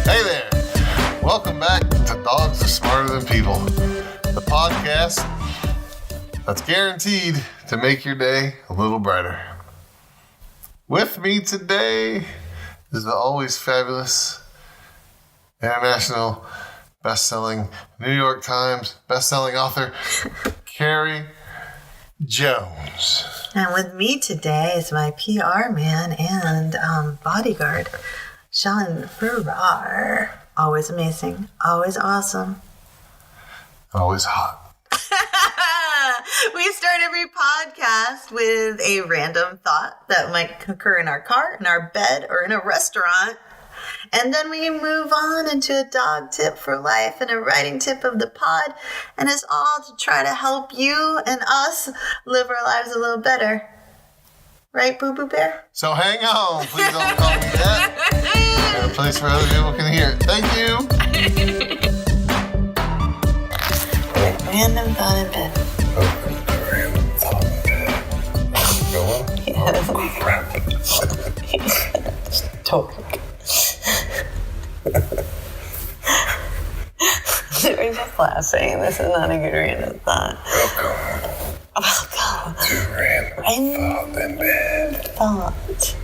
Hey there! Welcome back to Dogs Are Smarter Than People, the podcast that's guaranteed to make your day a little brighter. With me today is the always fabulous, international, best-selling, New York Times best-selling author, Carrie Jones. And with me today is my PR man and bodyguard, Sean Farrar. Always amazing, always awesome. Always hot. We start every podcast with a random thought that might occur in our car, in our bed, or in a restaurant. And then we move on into a dog tip for life and a writing tip of the pod. And it's all to try to help you and us live our lives a little better. Right, Boo Boo Bear? So hang on. Please don't call me that. Got a place where other people can hear it. Thank you. Random thought in bed. Random thought in bed. Go on? Yes. Oh, crap. Talk. We're just laughing. This is not a good random thought. Welcome to Random Thought in Bed. Thought.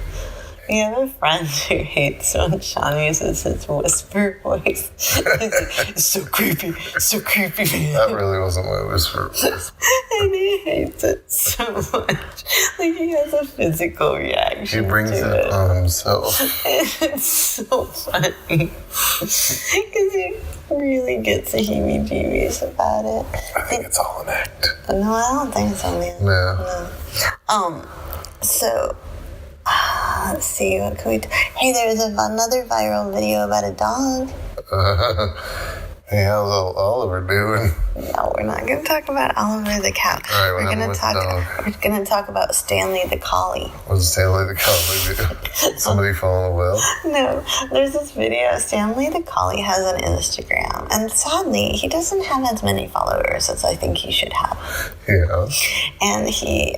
We have a friend who hates when Sean uses his whisper voice. It's so creepy, man. That really wasn't my whisper voice. And he hates it so much. Like, he has a physical reaction. He brings to it on himself. And it's so funny. Because he really gets the heebie-jeebies about it. I think it's all an act. No, I don't think so, man. No. So, let's see, what can we do? Hey, there's another viral video about a dog. Hey, how's Oliver doing? No, we're not going to talk about Oliver the cow. All right, we're going to talk about Stanley the collie. What does Stanley the collie do? Somebody fall in a well? No, there's this video. Stanley the collie has an Instagram, and sadly, he doesn't have as many followers as I think he should have. Yeah. And his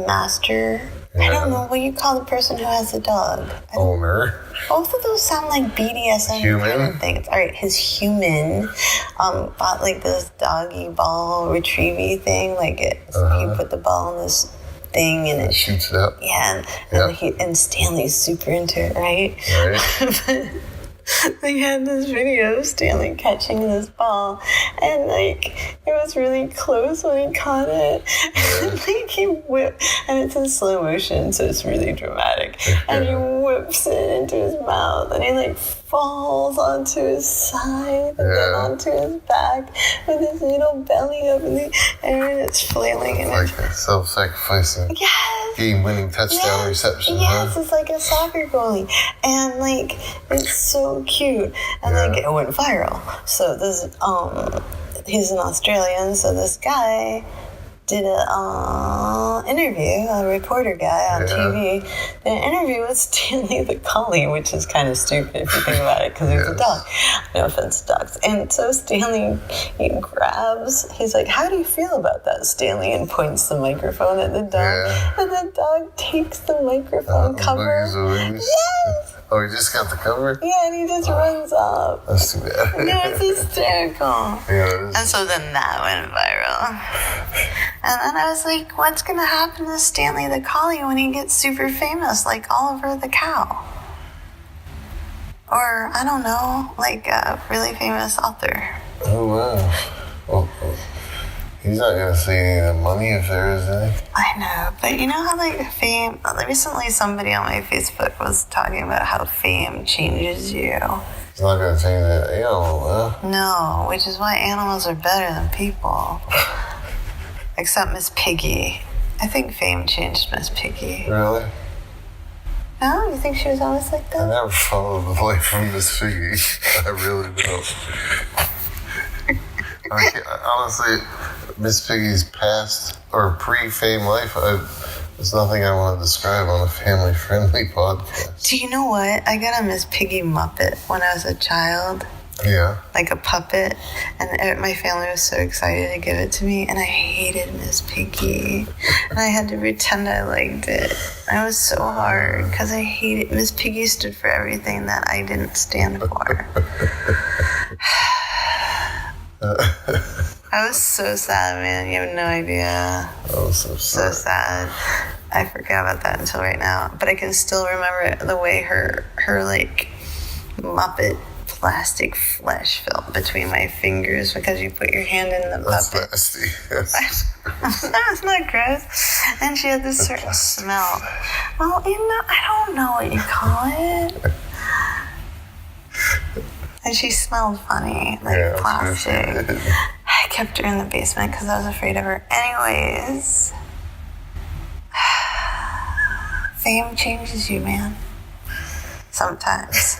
master. Yeah. I don't know what you call the person who has the dog. Owner. Both of those sound like BDSM kind of things. All right, his human bought like this doggy ball retrievy thing. Like you put the ball in this thing and it shoots it up. Yeah, and Stanley's super into it, right? Right. They had this video of Stanley catching this ball, and like it was really close when he caught it. And like he whipped, and it's in slow motion, so it's really dramatic. And he whips it into his mouth, and he like falls onto his side and then onto his back with his little belly up in the air, and it's flailing. It's like a self-sacrificing game-winning touchdown reception. Yes, it's like a soccer goalie, and like it's so cute, and like it went viral. So this he's an Australian, so this guy did a reporter guy on TV, did an interview with Stanley the collie, which is kind of stupid if you think about it, because he's a dog. No offense to dogs. And so Stanley, he's like, how do you feel about that, Stanley? And points the microphone at the dog. Yeah. And the dog takes the microphone cover. Yes! Oh, he just got the cover? Yeah, and he just runs off. That's too bad. No, it's hysterical. Yeah, it is. And so then that went viral. And then I was like, what's going to happen to Stanley the collie when he gets super famous, like Oliver the cow? Or, I don't know, like a really famous author. Oh, wow. Oh. He's not going to see any of the money if there is any. I know, but you know how like fame, recently somebody on my Facebook was talking about how fame changes you. It's not going to change that animal, huh? No, which is why animals are better than people. Except Miss Piggy. I think fame changed Miss Piggy. Really? No? You think she was always like that? I never followed the life from Miss Piggy. I really don't. Honestly, Miss Piggy's past or pre-fame life, there's nothing I want to describe on a family-friendly podcast. Do you know what? I got a Miss Piggy Muppet when I was a child. Yeah. like a puppet, and my family was so excited to give it to me, and I hated Miss Piggy, and I had to pretend I liked it. I was so hard because I hated Miss Piggy. Stood for everything that I didn't stand for. I was so sad, man. You have no idea. Oh, so So sad. I forgot about that until right now, but I can still remember the way her like Muppet plastic flesh felt between my fingers because you put your hand in the That's puppet. nasty. Yes. That's not gross. And she had this certain smell. Well, I don't know what you call it. And she smelled funny, like Yeah, plastic. I kept her in the basement because I was afraid of her. Anyways, fame changes you, man. Sometimes.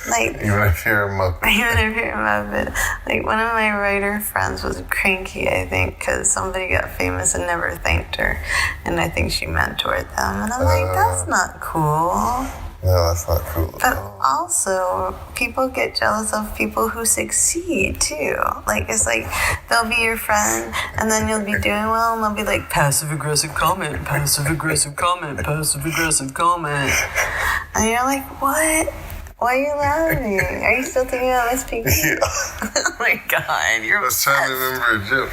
Like, Even if you're a Muppet. even if you're a Muppet. Like, one of my writer friends was cranky, I think, because somebody got famous and never thanked her. And I think she mentored them. And I'm like, that's not cool. No, that's not cool. But also, people get jealous of people who succeed, too. Like, it's like, they'll be your friend, and then you'll be doing well, and they'll be like, passive-aggressive comment, passive-aggressive comment, passive-aggressive comment. And you're like, what? Why are you laughing? Are you still thinking about Miss Piggy? Yeah. Oh my God, I you're was trying to remember a joke.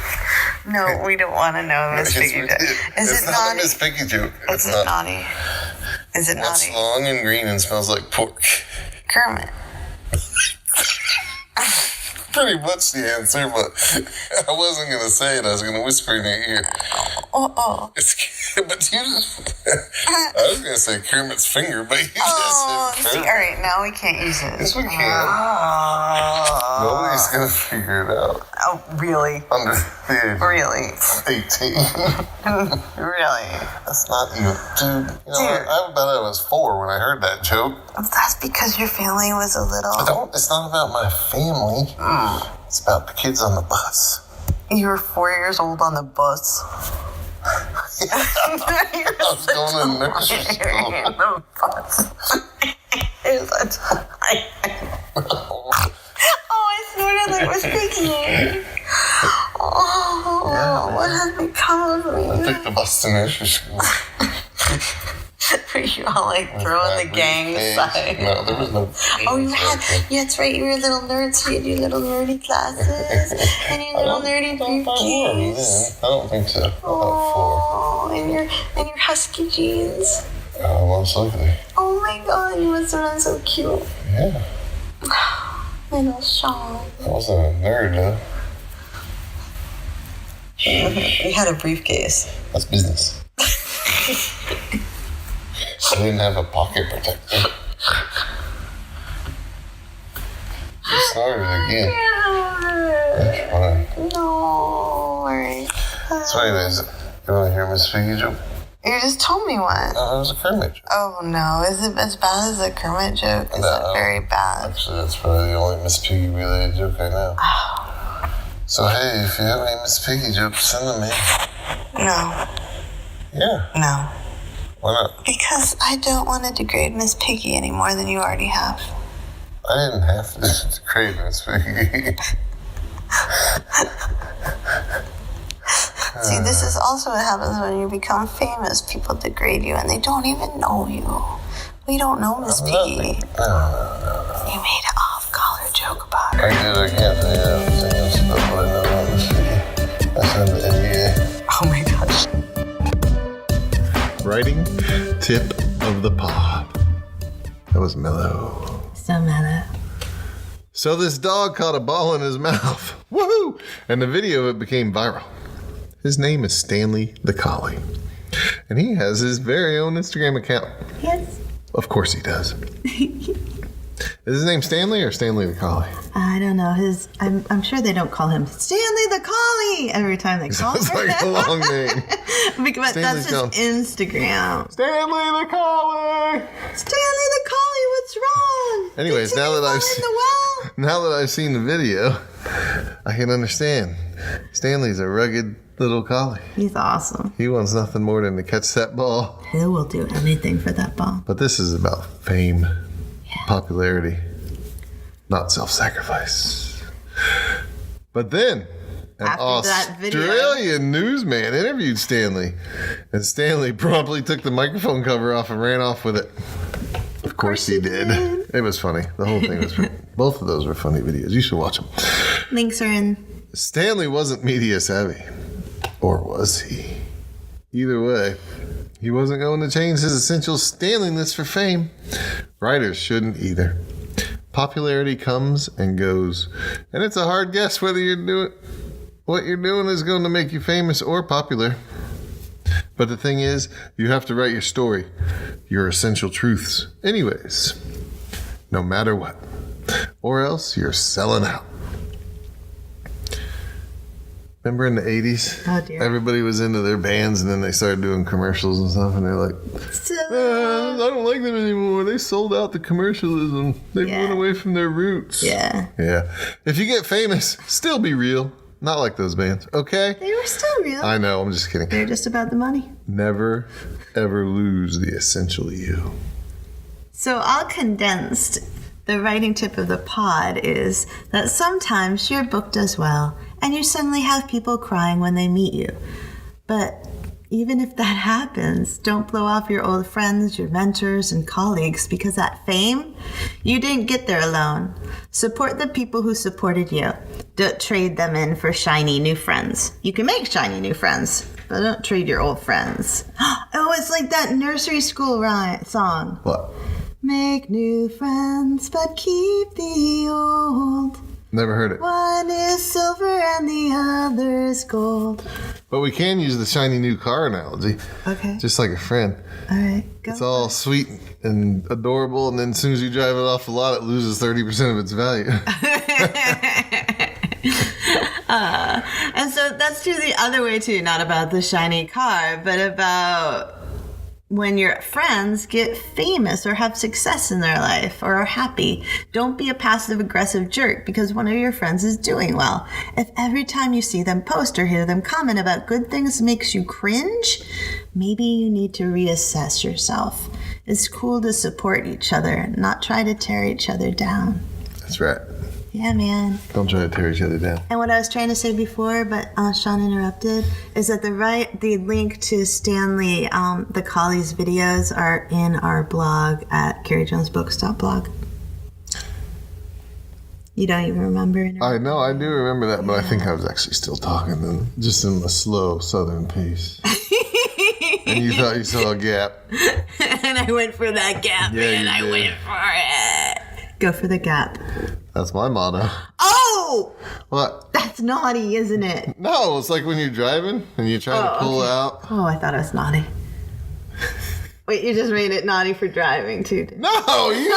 No, we don't want to know Miss Yes, Piggy we joke. did. Is It's it not a naughty? Miss Piggy joke. Is it naughty? Is it What's naughty? long and green and smells like pork? Kermit. Pretty much the answer, but I wasn't going to say it. I was going to whisper in your ear. Oh. It's, but you just... I was going to say Kermit's finger, but you Oh, just see, said all right, now we can't use it. Yes, we can. Nobody's going to figure it out. Oh, really? Under the age Really? of 18. Really? That's not even... Dude, you know, Dude. I bet I was 4 when I heard that joke. That's because your family was a little... It's not about my family. It's about the kids on the bus. You were 4 years old on the bus. I was going to nursery school. On the bus. It was a time. Oh, I snorted like Miss Piggy. Oh, what has become of I me? took the bus to nursery school. Were you all like throwing the gang side? No, there was no. Oh, you had, yeah, that's right, you were a little nerd, so you had your little nerdy classes and your little nerdy briefcase. I don't think so. About 4. Oh, and your husky jeans. Oh, most likely. Oh my God, you must have been so cute. Yeah. Little Sean. I wasn't a nerd, though. You had a briefcase. That's business. I didn't have a pocket protector. She snorted again. That's fine. No, alright. So anyways, you want to hear Miss Piggy joke? You just told me one. No, it was a Kermit joke. Oh no, is it as bad as a Kermit joke? Is No. it very bad? Actually, that's probably the only Miss Piggy related joke I know. So hey, if you have any Miss Piggy jokes, send them in. No, Yeah. Why not? because I don't want to degrade Miss Piggy any more than you already have. I didn't have to create Miss Piggy. See, this is also what happens when you become famous. People degrade you and they don't even know you. We don't know Miss Piggy. No. You made an off-color joke about her. I can't say everything else about what I know about Miss Piggy. I signed the NDA. Oh my gosh. Writing tip of the pod. That was mellow. So meta. So this dog caught a ball in his mouth. Woohoo! And the video of it became viral. His name is Stanley the Collie. And he has his very own Instagram account. Yes. Of course he does. Is his name Stanley or Stanley the Collie? I don't know. I'm sure they don't call him Stanley the Collie every time they call It's him. like a long name. But that's his gone. Instagram. Stanley the Collie! Stanley the Collie, what's wrong? Anyways, Did now you that fall in the well? now that I've seen the video, I can understand. Stanley's a rugged little collie. He's awesome. He wants nothing more than to catch that ball. He will do anything for that ball. But this is about fame, popularity. not self-sacrifice. But then an After that video. Australian newsman interviewed Stanley, and Stanley promptly took the microphone cover off and ran off with it. Of course he did. It was funny. The whole thing was funny. Both of those were funny videos. You should watch them. Links are in. Stanley wasn't media savvy. Or was he? Either way, he wasn't going to change his essential Stanleyness for fame. Writers shouldn't either. Popularity comes and goes, and it's a hard guess whether what you're doing is going to make you famous or popular. But the thing is, you have to write your story, your essential truths, anyways, no matter what, or else you're selling out. Remember in the 80s? Oh, dear. Everybody was into their bands, and then they started doing commercials and stuff, and they're like, I don't like them anymore. They sold out the commercialism. They went away from their roots. Yeah. Yeah. If you get famous, still be real. Not like those bands, okay? They were still real. I know, I'm just kidding. They're just about the money. Never, ever lose the essential you. So all condensed, the writing tip of the pod is that sometimes your book does well and you suddenly have people crying when they meet you. But even if that happens, don't blow off your old friends, your mentors, and colleagues, because that fame, you didn't get there alone. Support the people who supported you. Don't trade them in for shiny new friends. You can make shiny new friends, but don't trade your old friends. Oh, it's like that nursery school song. What? Make new friends, but keep the old. Never heard it. One is silver and the other is gold. But we can use the shiny new car analogy. Okay. Just like a friend. All right. Go. It's all sweet and adorable, and then as soon as you drive it off the lot, it loses 30% of its value. And so that's true the other way too, not about the shiny car, but about when your friends get famous or have success in their life or are happy. Don't be a passive-aggressive jerk because one of your friends is doing well. If every time you see them post or hear them comment about good things makes you cringe, maybe you need to reassess yourself. It's cool to support each other, not try to tear each other down. That's right. Yeah, man. Don't try to tear each other down. And what I was trying to say before, but Sean interrupted, is that the link to Stanley, the Collie's videos are in our blog at CarrieJonesBooks.blog. You don't even remember? I know, I do remember that, but I think I was actually still talking, and just in a slow southern pace. And you thought you saw a gap. And I went for that gap, Yeah, man. you did. Went for it. Go for the gap. That's my motto. Oh! What? That's naughty, isn't it? No, it's like when you're driving and you try to pull out. Oh, I thought it was naughty. Wait, you just made it naughty for driving, too. Didn't you? No, you did. No.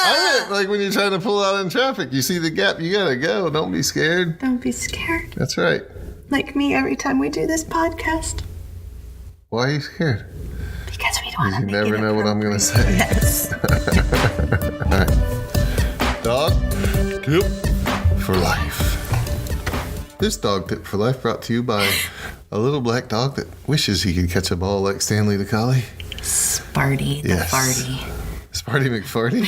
I meant like when you're trying to pull out in traffic. You see the gap, you gotta go. Don't be scared. Don't be scared. That's right. Like me every time we do this podcast. Why are you scared? Because we don't want to You make never it know what I'm gonna say. Yes. Dog tip for life. This dog tip for life brought to you by a little black dog that wishes he could catch a ball like Stanley the Collie. Sparty the Yes. farty. Sparty McFarty?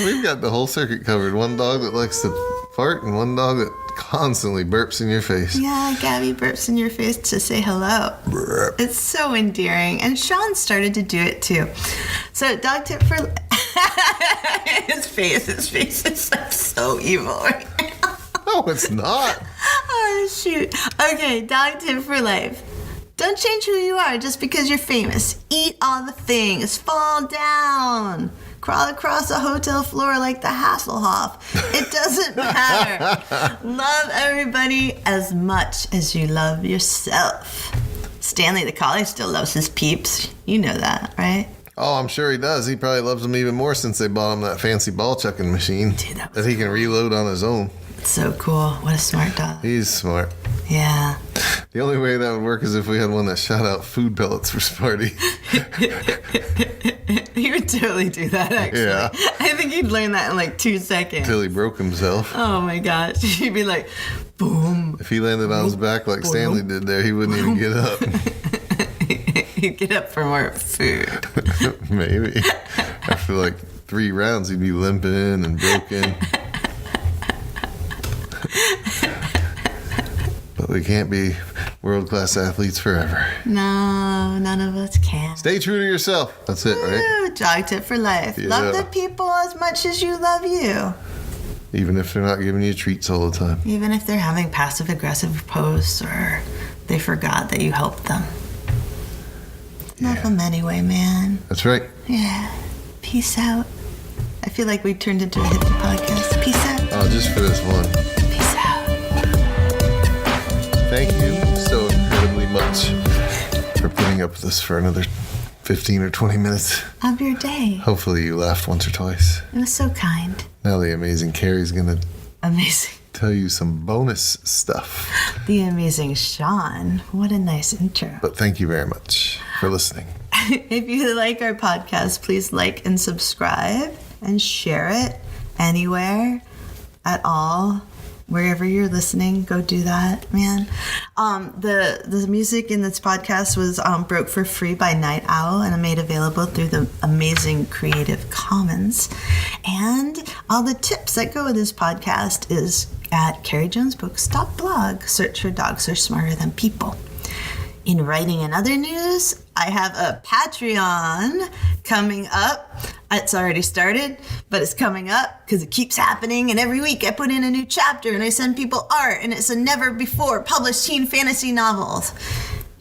We've got the whole circuit covered. One dog that likes to fart and one dog that constantly burps in your face. Yeah, Gabby burps in your face to say hello. Burp. It's so endearing. And Sean started to do it too. So dog tip for... his face is like so evil right now. No, it's not. Oh, shoot. Okay, dog tip for life. Don't change who you are just because you're famous. Eat all the things. Fall down. Crawl across a hotel floor like the Hasselhoff. It doesn't matter. Love everybody as much as you love yourself. Stanley the Collie still loves his peeps. You know that, right? Oh, I'm sure he does. He probably loves them even more since they bought him that fancy ball chucking machine Dude, that was that he can reload on his own. It's so cool. What a smart dog. He's smart. Yeah. The only way that would work is if we had one that shot out food pellets for Sparty. He would totally do that, actually. Yeah. I think he'd learn that in like 2 seconds. Until he broke himself. Oh my gosh. He'd be like, boom. If he landed on his back like Stanley did there, he wouldn't even get up. He'd get up for more food. Maybe. After like 3 rounds, he'd be limping and broken. But we can't be world-class athletes forever. No, none of us can. Stay true to yourself. That's it, right? Woo, dog tip for life. Yeah. Love the people as much as you love you. Even if they're not giving you treats all the time. Even if they're having passive-aggressive posts or they forgot that you helped them. Love them anyway, man. That's right. Yeah. Peace out. I feel like we turned into a hippie podcast. Peace out. Oh, just for this one. Peace out. Thank you so incredibly much for putting up with us for another 15 or 20 minutes. Of your day. Hopefully you laughed once or twice. It was so kind. Now the amazing Carrie's gonna Amazing. tell you some bonus stuff. The amazing Sean. What a nice intro. But thank you very much for listening. If you like our podcast, please like and subscribe and share it anywhere at all. Wherever you're listening, go do that, man. The music in this podcast was broke for free by Night Owl and made available through the amazing Creative Commons. And all the tips that go with this podcast is at carriejonesbooks.blog. Search for Dogs Are Smarter Than People. In writing and other news, I have a Patreon coming up. It's already started, but it's coming up because it keeps happening. And every week I put in a new chapter and I send people art. And it's a never before published teen fantasy novels.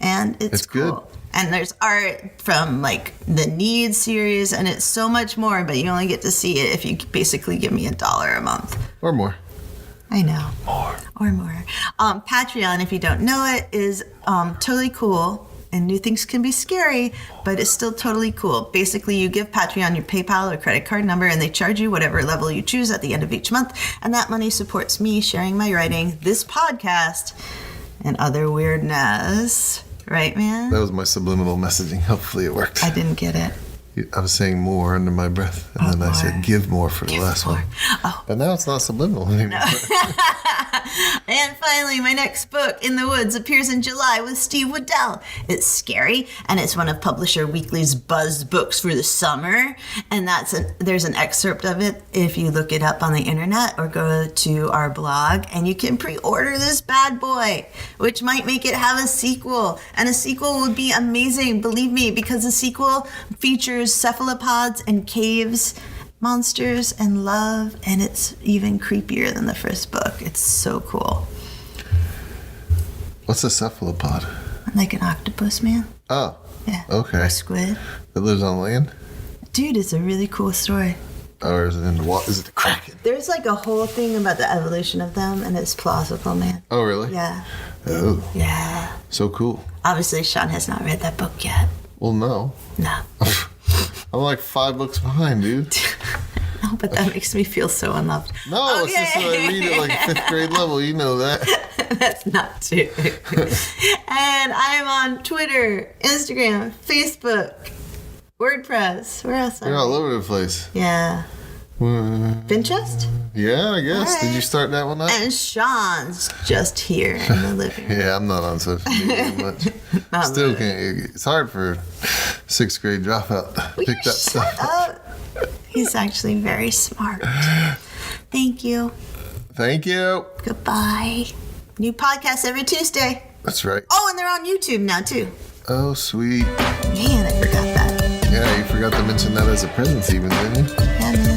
And it's cool. Good. And there's art from like the Need series and it's so much more, but you only get to see it if you basically give me $1 a month. Or more. I know. More. Or more. Patreon, if you don't know it, is totally cool. And new things can be scary, but it's still totally cool. Basically, you give Patreon your PayPal or credit card number, and they charge you whatever level you choose at the end of each month. And that money supports me sharing my writing, this podcast, and other weirdness. Right, man? That was my subliminal messaging. Hopefully it worked. I didn't get it. I was saying more under my breath, and then I said give more for the last one. Oh. But now it's not subliminal anymore. And finally, my next book, In the Woods, appears in July with Steve Waddell. It's scary, and it's one of Publisher Weekly's buzzed books for the summer. And there's an excerpt of it if you look it up on the internet or go to our blog, and you can pre-order this bad boy, which might make it have a sequel. And a sequel would be amazing, believe me, because the sequel features cephalopods and caves, monsters and love, and it's even creepier than the first book. It's so cool. What's a cephalopod? Like an octopus, man. Oh, Yeah. okay. Or squid. It lives on land? Dude, it's a really cool story. Or is it in the water? Is it the Kraken? There's like a whole thing about the evolution of them, and it's plausible, man. Oh, really? Yeah. Oh, Yeah. so cool. Obviously, Sean has not read that book yet. Well, no. No. I'm like 5 books behind, dude. No, but that makes me feel so unloved. No, it's just that I read at like 5th grade level. You know that. That's not true. And I'm on Twitter, Instagram, Facebook, WordPress. Where else? You're all over the place. Yeah. Pinterest? Yeah, I guess. All Did you right. start that one up? And Sean's just here in the living room. Yeah, I'm not on social media much. Not Still really. can't. It's hard for a 6th grade dropout to Will pick you that shut stuff up. up? He's actually very smart. Thank you. Thank you. Goodbye. New podcast every Tuesday. That's right. Oh, and they're on YouTube now, too. Oh, sweet. Man, I forgot that. Yeah, you forgot to mention that as a present even, didn't you? Yeah, man.